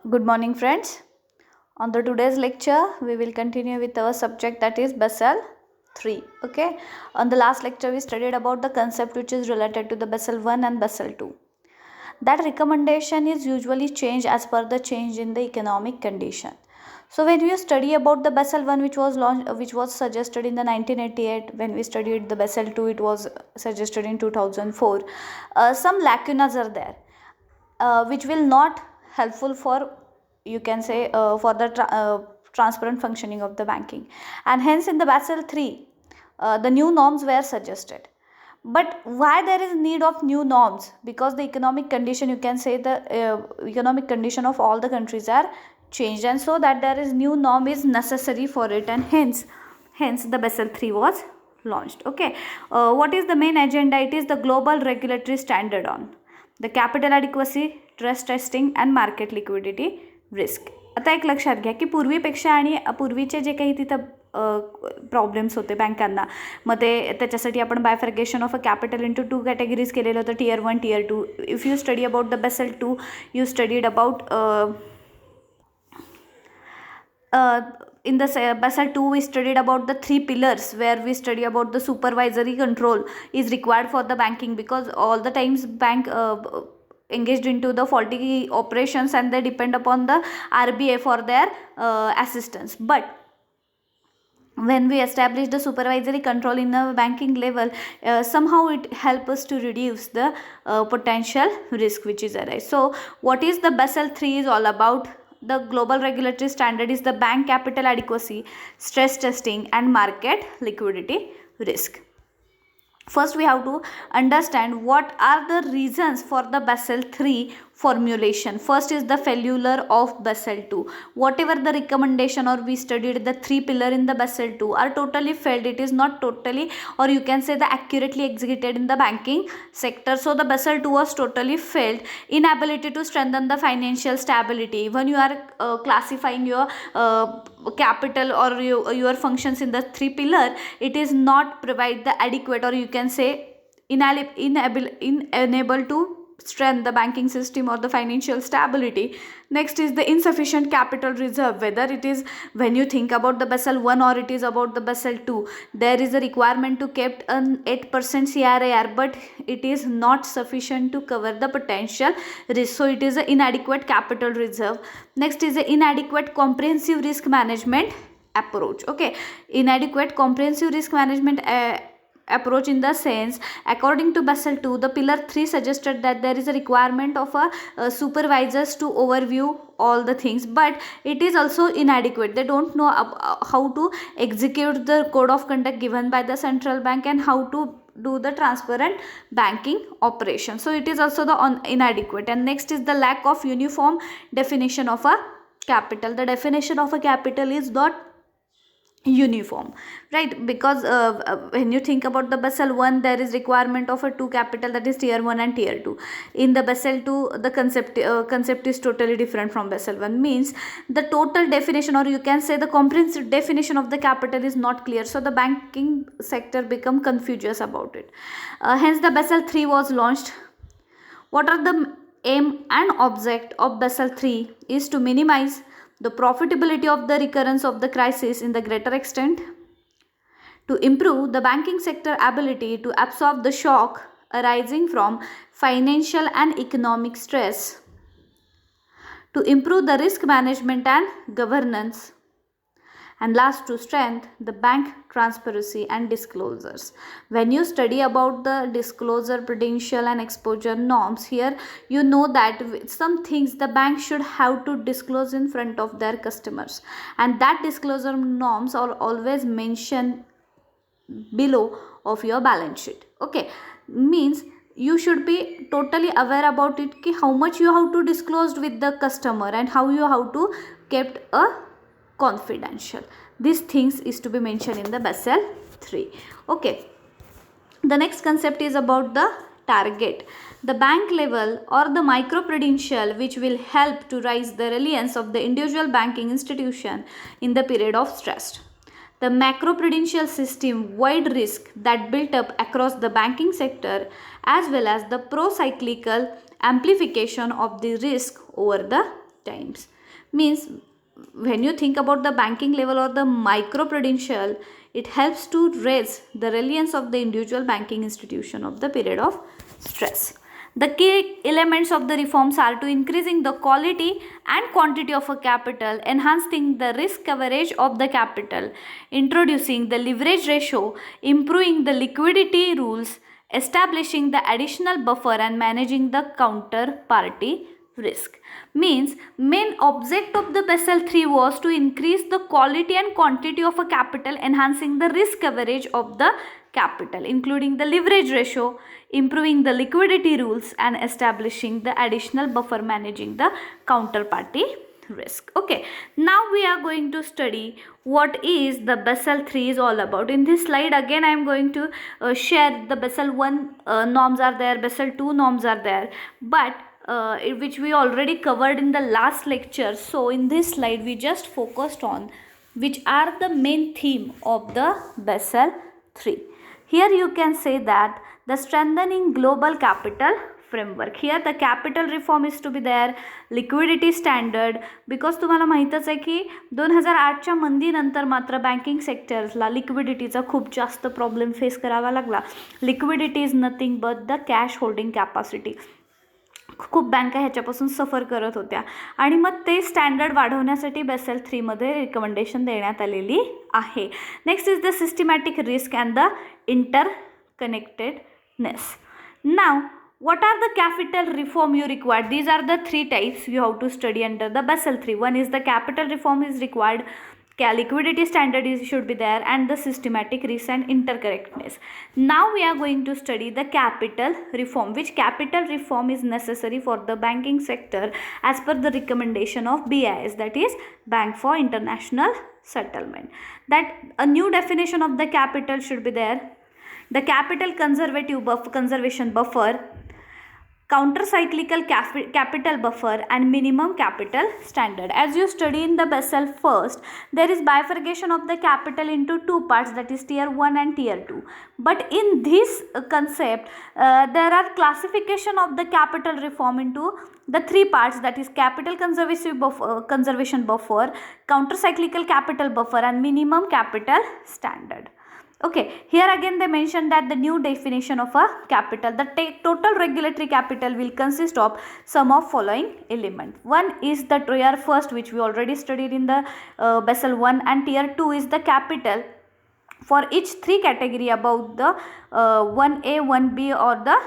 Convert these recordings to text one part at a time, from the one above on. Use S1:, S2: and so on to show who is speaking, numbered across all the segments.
S1: Good morning, friends. On the today's lecture, we will continue with our subject, that is Basel 3. Okay. On the last lecture, we studied about the concept which is related to the Basel 1 and Basel 2. That recommendation is usually changed as per the change in the economic condition. So when you study about the Basel 1, which was launched, which was suggested in the 1988, when we studied the Basel 2, it was suggested in 2004. Some lacunas are there, which will not helpful for, you can say, for the transparent functioning of the banking, and hence in the Basel 3 the new norms were suggested. But why there is need of new norms? Because the economic condition, you can say, the economic condition of all the countries are changed, and so that there is new norm is necessary for it, and hence the Basel 3 was launched. Okay. What is the main agenda? It is the global regulatory standard on the capital adequacy, stress testing and market liquidity risk. आता एक लक्षात घ्या की पूर्वीपेक्षा आणि पूर्वीचे जे काही तिथं प्रॉब्लेम्स होते बँकांना, मग ते त्याच्यासाठी आपण bifurcation of a capital into 2 categories केलेलं होतं, tier 1, tier 2. If you study about the Basel 2, you studied about in the Basel 2 we studied about the 3 pillars, where we study about the supervisory control is required for the banking, because all the times bank engaged into the faulty operations and they depend upon the RBI for their assistance. But when we establish the supervisory control in a banking level, somehow it helps us to reduce the potential risk which is arise. So what is the Basel 3 is all about? The global regulatory standard is the bank capital adequacy, stress testing and market liquidity risk. First we have to understand what are the reasons for the Basel 3 formulation. First is the failure of Basel 2. Whatever the recommendation, or we studied the 3 pillar in the Basel 2, are totally failed. It is not totally, or you can say, the accurately executed in the banking sector. So the Basel 2 was totally failed. Inability to strengthen the financial stability. When you are classifying your capital or your functions in the 3 pillar, it is not provide the adequate, or you can say unable to strengthen the banking system or the financial stability. Next is the insufficient capital reserve. Whether it is, when you think about the Basel 1 or it is about the Basel 2, there is a requirement to keep an 8% CRAR, but it is not sufficient to cover the potential risk. So it is an inadequate capital reserve. Next is the inadequate comprehensive risk management approach. Okay, inadequate comprehensive risk management approach, in the sense, according to Basel 2, the pillar 3 suggested that there is a requirement of a supervisors to overview all the things, but it is also inadequate. They don't know how to execute the code of conduct given by the central bank and how to do the transparent banking operation. So it is also the inadequate. And next is the lack of uniform definition of a capital. The definition of a capital is not uniform, right? Because when you think about the Basel 1, there is requirement of a 2 capital, that is tier 1 and tier 2. In the Basel 2, the concept is totally different from Basel 1. Means the total definition, or you can say the comprehensive definition of the capital is not clear, so the banking sector become confused about it. Hence the Basel 3 was launched. What are the aim and object of Basel 3 is to minimize the profitability of the recurrence of the crisis in the greater extent, to improve the banking sector ability to absorb the shock arising from financial and economic stress, to improve the risk management and governance, and last, to strengthen the bank transparency and disclosures. When you study about the disclosure, prudential and exposure norms, here you know that some things the bank should have to disclose in front of their customers, and that disclosure norms are always mentioned below of your balance sheet. Okay, means you should be totally aware about it, ki how much you have to disclose with the customer and how you have to kept a confidential. These things is to be mentioned in the Basel 3. Okay, the next concept is about the target, the bank level or the micro prudential, which will help to raise the resilience of the individual banking institution in the period of stress. The macro prudential system wide risk that built up across the banking sector, as well as the pro-cyclical amplification of the risk over the times. Means when you think about the banking level or the micro prudential, it helps to raise the resilience of the individual banking institution of the period of stress. The key elements of the reforms are to increasing the quality and quantity of a capital, enhancing the risk coverage of the capital, introducing the leverage ratio, improving the liquidity rules, establishing the additional buffer and managing the counterparty risk. Means main object of the Basel III was to increase the quality and quantity of a capital, enhancing the risk coverage of the capital, including the leverage ratio, improving the liquidity rules and establishing the additional buffer, managing the counterparty risk. Okay, now we are going to study what is the Basel III is all about. In this slide again I am going to share the Basel 1 norms are there, Basel 2 norms are there, but which we already covered in the last lecture. So in this slide we just focused on which are the main theme of the Basel III. Here you can say that the strengthening global capital framework. Here the capital reform is to be there, liquidity standard, because तुम्हाला माहीतच आहे की 2008च्या मंदीनंतर मात्र banking सेक्टर्सला लिक्विडिटीचा खूप जास्त problem face करावा लागला. Liquidity is nothing but the cash holding capacity. खूप बँका ह्याच्यापासून सफर करत होत्या आणि मग ते स्टँडर्ड वाढवण्यासाठी बेसेल 3 मध्ये रिकमेंडेशन देण्यात आलेली आहे. Next is the systematic risk and the interconnectedness. Now what are the capital reform you required? These are the 3 types you have to study under the Basel III. One is the capital reform is required, liquidity standard should be there, and the systematic risk and interconnectedness. Now we are going to study the capital reform. Which capital reform is necessary for the banking sector as per the recommendation of BIS, that is Bank for International Settlement. That a new definition of the capital should be there. The capital conservation buffer, counter-cyclical capital buffer and minimum capital standard. As you study in the Basel first, there is bifurcation of the capital into 2 parts, that is tier 1 and tier 2. But in this concept, there are classification of the capital reform into the 3 parts, that is capital conservation buffer, counter-cyclical capital buffer and minimum capital standard. Okay, here again they mentioned that the new definition of a capital, the total regulatory capital will consist of some of following elements. One is the tier first, which we already studied in the Basel 1, and tier 2 is the capital for each 3 category above the 1A, 1B or the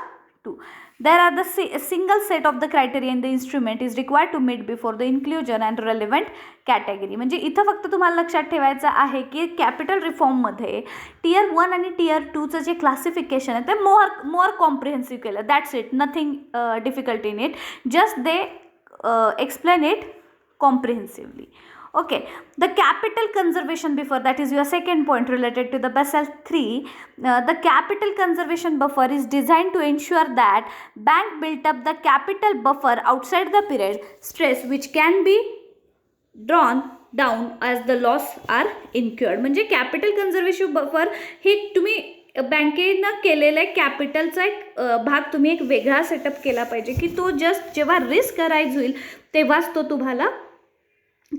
S1: 2. There are the single set of the criteria in the instrument is required to meet before the inclusion and relevant category. म्हणजे इथं फक्त तुम्हाला लक्षात ठेवायचं आहे की capital रिफॉर्ममध्ये tier 1 आणि tier 2चं जे classification आहे ते मोर कॉम्प्रिहेन्सिव्ह केलं. That's it, nothing difficult in it, just they explain it comprehensively. Okay, the capital conservation buffer, that is your second point related to the Basel III. The capital conservation buffer is designed to ensure that bank built up the capital buffer outside the period stress which can be drawn down as the loss are incurred. म्हणजे capital conservation buffer हे तुम्ही बँकेनं केलेल्या कॅपिटलचा एक भाग तुम्ही एक वेगळा setup केला पाहिजे की तो जस्ट जेव्हा रिस्क अराईज होईल तेव्हाच तो तुम्हाला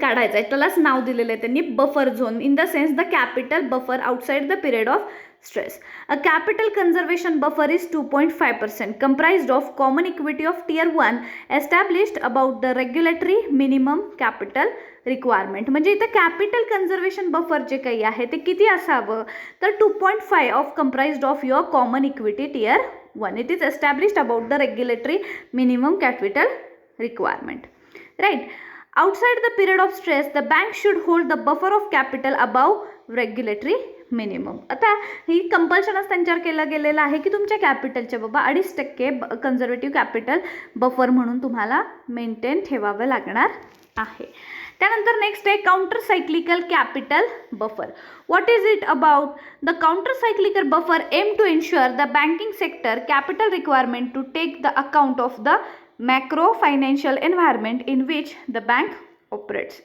S1: काढायचा आहे. त्यालाच नाव दिलेलं आहे त्यांनी buffer zone, in the sense the capital buffer outside the period of stress. A capital conservation buffer is 2.5% comprised of common equity of tier 1 established about the regulatory minimum capital requirement. म्हणजे इथे capital conservation buffer जे काही आहे ते किती असावं तर 2.5 of comprised of your common equity tier 1. It is established about the regulatory minimum capital requirement. Right. Outside the period of stress, the bank should hold the buffer of capital above regulatory minimum. आता ही कंपल्शनच त्यांच्यावर केलं गेलेलं आहे की तुमच्या कॅपिटलच्या बाबा 2.5% conservative capital buffer म्हणून तुम्हाला मेंटेन ठेवावं लागणार आहे. त्यानंतर नेक्स्ट आहे counter cyclical capital buffer. What is it about? The counter cyclical buffer aim to ensure the banking sector capital requirement to take the account of the macro financial environment in which the bank operates.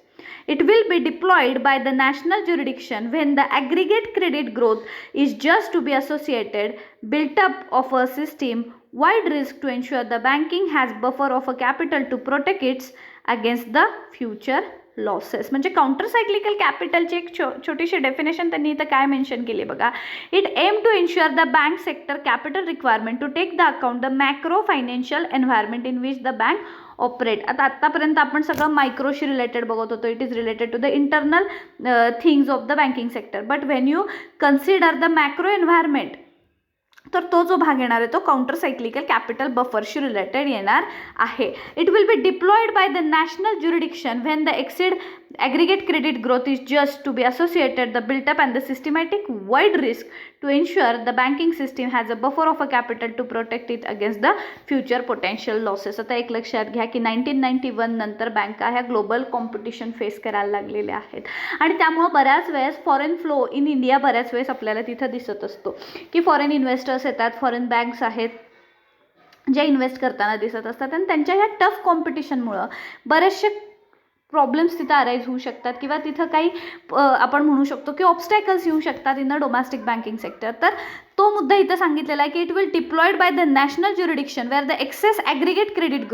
S1: It will be deployed by the national jurisdiction when the aggregate credit growth is just to be associated, built up of a system wide risk to ensure the banking has buffer of a capital to protect its against the future losses. म्हणजे counter cyclical कॅपिटलची एक छोटीशी definition त्यांनी इथं काय mention केली बघा. It aim to ensure the bank sector capital requirement to take the account the macro financial environment in which the bank operate. आतापर्यंत आपण सगळं मायक्रोशी रिलेटेड बघत होतो. It is related to the internal things of the banking sector. But when you consider the macro environment, तर तो जो भाग येणार आहे तो काउंटर सायक्लिकल कॅपिटल बफरशी रिलेटेड येणार आहे. It will be deployed by the national jurisdiction when the exceed aggregate credit growth is just to be associated the built up and the systematic wide risk to ensure the banking system has a buffer of a capital to protect it against the future potential losses. आता एक लक्षात घ्या की 1991 नंतर बँका ह्या global competition face करायला लागलेल्या आहेत आणि त्यामुळे बऱ्याच वेळेस फॉरेन फ्लो इन इंडिया बऱ्याच वेळेस आपल्याला तिथं दिसत असतो की फॉरेन इन्व्हेस्टर्स येतात, फॉरेन बँक्स आहेत जे इन्व्हेस्ट करताना दिसत असतात आणि त्यांच्या ह्या टफ कॉम्पिटिशनमुळं बरेचसे प्रॉब्लेम्स तिथं अराईज होऊ शकतात किंवा तिथं काही आपण म्हणू शकतो की ऑब्स्टॅकल्स येऊ शकतात in the domestic banking sector. तर तो मुद्दा इथं सांगितलेला आहे की it will deployed by the national jurisdiction where the excess aggregate credit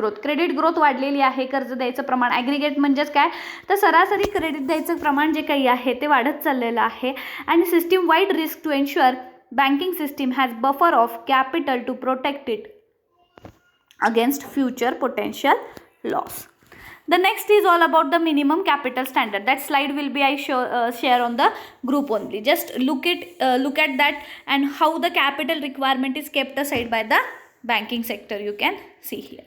S1: growth वाढलेली आहे. कर्ज द्यायचं प्रमाण, ॲग्रिगेट म्हणजेच काय तर सरासरी क्रेडिट द्यायचं प्रमाण जे काही आहे ते वाढत चाललेलं आहे. आणि system wide risk to ensure banking system has buffer of capital to protect it against future potential loss. The next is all about the minimum capital standard. That slide will be I share on the group only. Just look at that and how the capital requirement is kept aside by the banking sector. You can see here.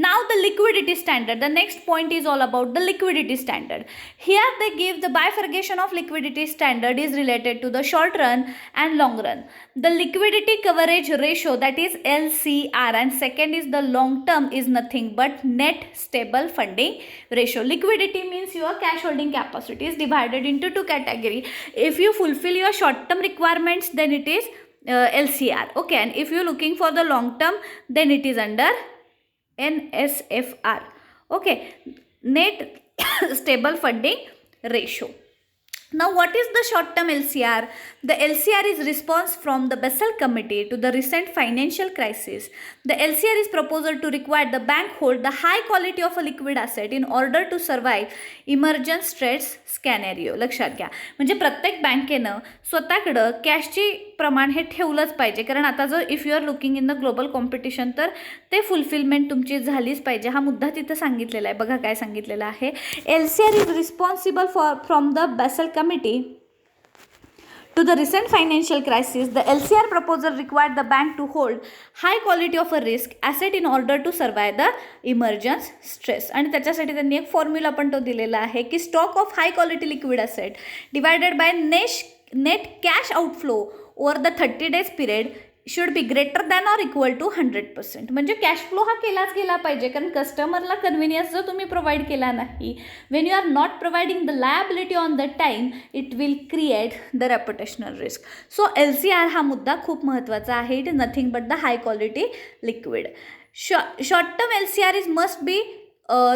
S1: Now the liquidity standard. The next point is all about the liquidity standard. Here they give the bifurcation of liquidity standard is related to the short run and long run. The liquidity coverage ratio, that is LCR, and second is the long term is nothing but net stable funding ratio. Liquidity means your cash holding capacity is divided into two categories. If you fulfill your short term requirements, then it is LCR. Okay, and if you're looking for the long term, then it is under NSFR. Okay, net stable funding ratio. Now what is the short term LCR? The LCR is response from the Basel Committee to the recent financial crisis. The LCR is proposal to require the bank hold the high quality of a liquid asset in order to survive emergent stress scenario. लक्षात घ्या, म्हणजे प्रत्येक बँकेनं स्वतःकडं कॅशची प्रमाण हे ठेवलंच पाहिजे, कारण आता जर if you are looking in the global competition तर ते फुलफिलमेंट तुमची झालीच पाहिजे. हा मुद्दा तिथं सांगितलेला आहे. बघा काय सांगितलेलं आहे. LCR is responsible from the Basel committee to the recent financial crisis. The LCR proposal required the bank to hold high quality of a risk asset in order to survive the emergence stress. आणि त्याच्यासाठी त्यांनी एक formula पण तो दिलेला आहे की stock of hi quality liquid asset divided by net cash outflow over the 30 days period should be greater than or equal to 100%. म्हणजे कॅश फ्लो हा केलाच गेला पाहिजे, कारण कस्टमरला कन्व्हिनियन्स जर तुम्ही प्रोव्हाइड केला नाही, when you are not providing the liability on the time, it will create the reputational risk. So LCR हा मुद्दा खूप महत्त्वाचा आहे. It is nothing but the high quality liquid. Short term LCR is must be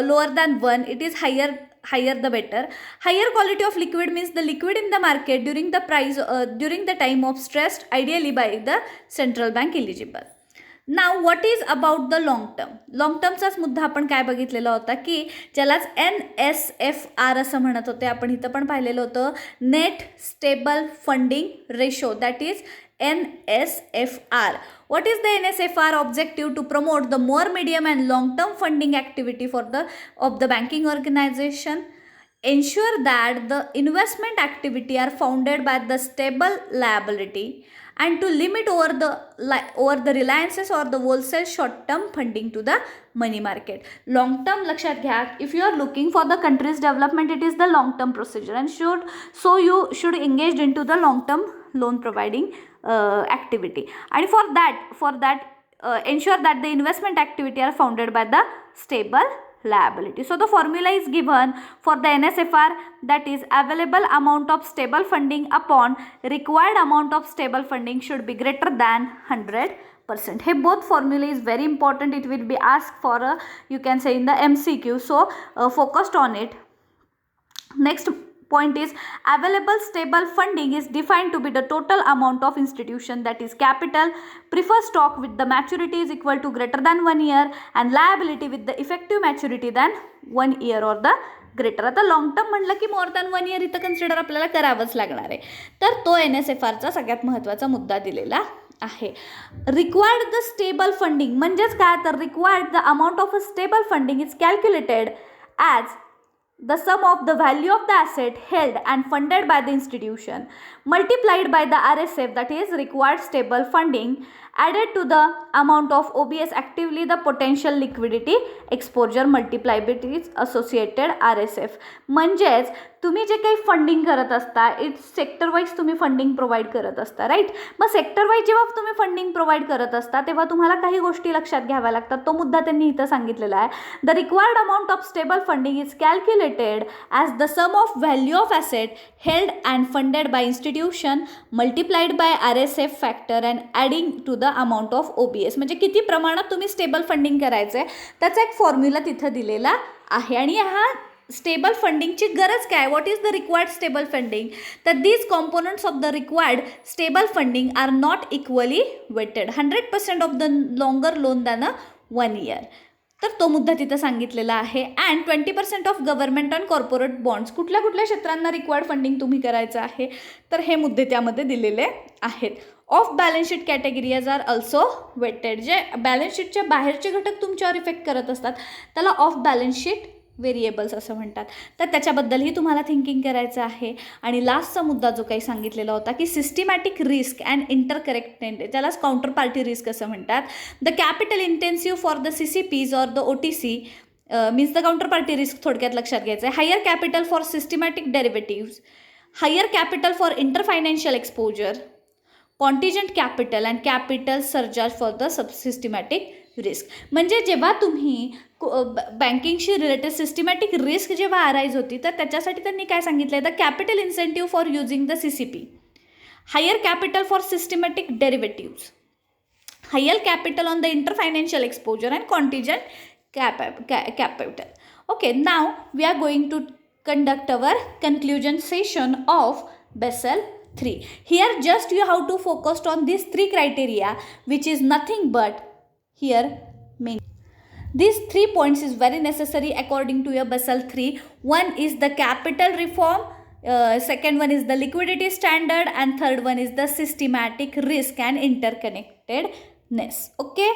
S1: lower than 1. It is higher the better. Higher quality of liquid means the liquid in the market during the time of stress, ideally by the central bank eligible. Now what is about the long term? Long termचाच मुद्दा आपण काय बघितलेला होता की ज्यालाच NSFR असं म्हणत होते. आपण इथं पण पाहिलेलं होतं net stable funding ratio, that is NSFR. What is the NSFR objective? To promote the more medium and long term funding activity of the banking organization, ensure that the investment activity are founded by the stable liability, and to limit over the reliances or the wholesale short term funding to the money market. Long term लक्षात घ्या, if you are looking for the country's development, it is the long term procedure, and you should engage into the long term loan providing activity, and for that ensure that the investment activity are founded by the stable liability. So the formula is given for the NSFR, that is available amount of stable funding upon required amount of stable funding should be greater than 100%. Hey, both formula is very important. It will be asked for you can say in the MCQ, so focused on it. Next point is available stable funding is defined to be the total amount of institution, that is capital, preferred stock with the maturity is equal to greater than 1 year and liability with the effective maturity than 1 year or the greater. आता long term म्हटलं की more than 1 year इथं consider आपल्याला करावंच लागणार आहे. तर तो NSFRचा सगळ्यात महत्त्वाचा मुद्दा दिलेला आहे. रिक्वायर्ड द स्टेबल फंडिंग म्हणजेच काय, तर required the amount of a stable funding is calculated as the sum of the value of the asset held and funded by the institution multiplied by the RSF, that is required stable funding, added to the amount of OBS actively the potential liquidity exposure multiplied by its associated RSF. म्हणजेच तुम्ही जे काही funding करत असता it's sector wise तुम्ही funding provide करत असता, right. मग sector wise जेव्हा तुम्ही फंडिंग प्रोव्हाइड करत असता तेव्हा तुम्हाला काही गोष्टी लक्षात घ्याव्या लागतात. तो मुद्दा त्यांनी इथं सांगितलेला आहे. The required amount of stable funding is calculated as the sum of value of asset held and funded by institution multiplied by RSF factor and adding to the amount of OBS. म्हणजे किती प्रमाणात तुम्ही stable funding करायचं आहे त्याचा एक formula तिथं दिलेला आहे. आणि हा स्टेबल फंडिंगची गरज काय, what is the required stable funding, तर these components of the required stable funding are not equally weighted 100% of the longer loan than 1 year. तर तो मुद्दा तिथं सांगितलेला आहे. And 20% of government and corporate bonds, कुठल्या कुठल्या क्षेत्रांना रिक्वायर्ड फंडिंग तुम्ही करायचं आहे, तर हे मुद्दे त्यामध्ये दिलेले आहेत. Off balance sheet categories are also weighted. जे बॅलन्स शीटच्या बाहेरचे घटक तुमच्यावर इफेक्ट करत असतात त्याला ऑफ बॅलन्स शीट व्हेरिएबल्स असं म्हणतात. तर त्याच्याबद्दलही तुम्हाला थिंकिंग करायचं आहे. आणि लास्टचा मुद्दा जो काही सांगितलेला होता की सिस्टमॅटिक रिस्क अँड इंटरकनेक्टेड, त्यालाच काउंटर पार्टी रिस्क असं म्हणतात. The capital intensive for the CCPs or the OTC means the counter party risk थोडक्यात लक्षात घ्यायचं आहे. Higher capital for systematic derivatives, higher capital for inter financial exposure, contingent capital and capital surcharge for the systematic risk. म्हणजे जेव्हा तुम्ही बँकिंगशी related systematic risk जेव्हा arise होती तर त्याच्यासाठी त्यांनी काय सांगितलं आहे, the capital incentive for using the CCP, higher capital for systematic derivatives, higher capital on the inter financial exposure and contingent capital. Okay, now we are going to conduct our conclusion session of Basel III. Here just you have to focus on these 3 criteria, which is nothing but here main. These 3 points is very necessary according to your Basel III. One is the capital reform, second one is the liquidity standard, and third one is the systematic risk and interconnectedness. Okay.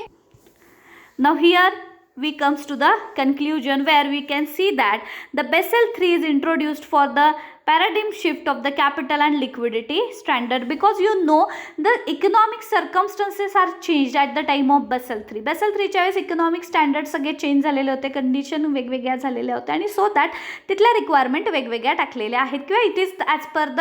S1: Now here we comes to the conclusion where we can see that the Basel III is introduced for the paradigm shift of the capital and liquidity standard, because you know the economic circumstances are changed at the time of Basel III. Basel III च्या वेळेस economic standard सगळे change झालेले होते, condition वेगवेगळ्या झालेल्या होत्या आणि so that तिथल्या रिक्वायरमेंट वेगवेगळ्या टाकलेल्या आहेत किंवा it is as per the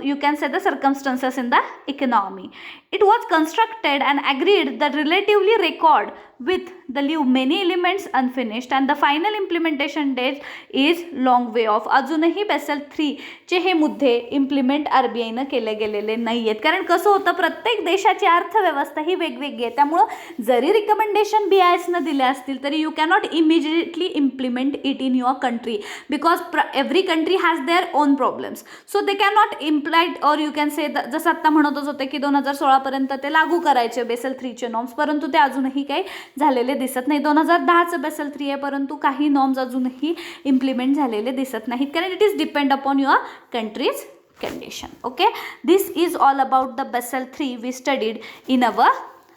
S1: you can say the circumstances in the economy. It was constructed and agreed that relatively record with the leave many elements unfinished and the final implementation date is long way off. अजूनही Basel III चे हे मुद्दे implement RBIनं केले गेलेले नाही आहेत, कारण कसं होतं प्रत्येक देशाची अर्थव्यवस्था ही वेगवेगळी आहे. त्यामुळं जरी रिकमेंडेशन BISनं दिल्या असतील तरी you cannot immediately implement it in your country because every country has their own problems. So they cannot implied और यू कॅन से जसं आत्ता म्हणतच होते की 2016 पर्यंत ते लागू करायचे बेसल 3चे नॉर्म्स, परंतु ते अजूनही काही झालेले दिसत नाही. 2010चं बेसल 3 आहे परंतु काही नॉर्म्स अजूनही इम्प्लिमेंट झालेले दिसत नाहीत, कारण it is depend upon your countries condition. Okay, this is all about the Basel III we studied in our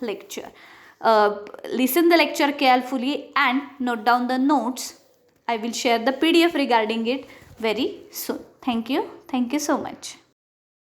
S1: lecture. Listen the lecture carefully and note down the notes. I will share the PDF regarding it very soon. Thank you so much.